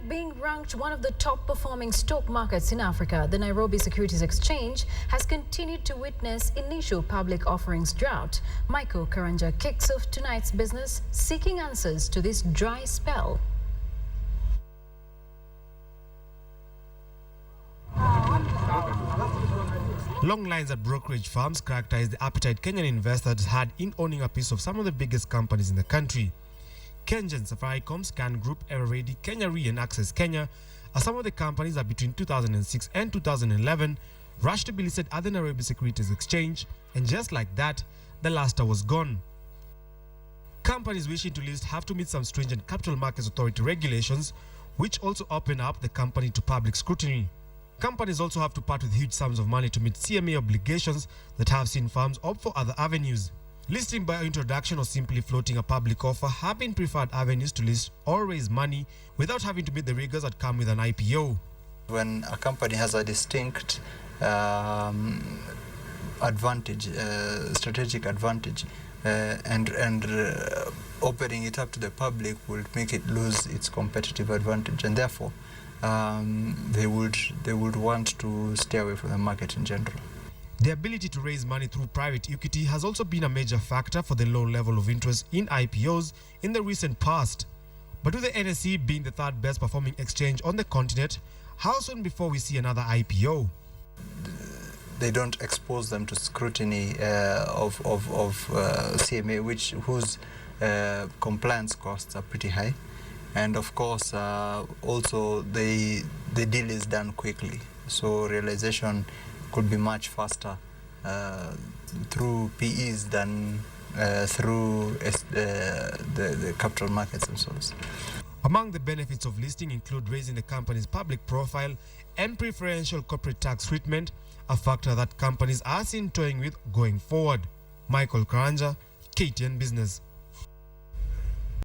Despite being ranked one of the top performing stock markets in Africa, the Nairobi Securities Exchange has continued to witness initial public offerings drought. Michael Karanja kicks off tonight's business, seeking answers to this dry spell. Long lines at brokerage firms characterize the appetite Kenyan investors had in owning a piece of some of the biggest companies in the country. Kengen, Safaricom, Scan Group, Everready, Kenya Re and Access Kenya are some of the companies that between 2006 and 2011 rushed to be listed at the Nairobi Securities Exchange, and just like that, the luster was gone. Companies wishing to list have to meet some stringent Capital Markets Authority regulations, which also open up the company to public scrutiny. Companies also have to part with huge sums of money to meet CMA obligations that have seen firms opt for other avenues. Listing by introduction or simply floating a public offer have been preferred avenues to list or raise money without having to meet the rigors that come with an IPO. When a company has a distinct advantage, strategic advantage, and opening it up to the public will make it lose its competitive advantage, and therefore they would want to stay away from the market in general. The ability to raise money through private equity has also been a major factor for the low level of interest in IPOs in the recent past. But with the NSE being the third best performing exchange on the continent, how soon before we see another IPO? They don't expose them to scrutiny of CMA, whose compliance costs are pretty high, and of course also the deal is done quickly, so realization could be much faster through PEs than through the capital markets themselves. Among the benefits of listing include raising the company's public profile and preferential corporate tax treatment, a factor that companies are seen toying with going forward. Michael Karanja, KTN Business.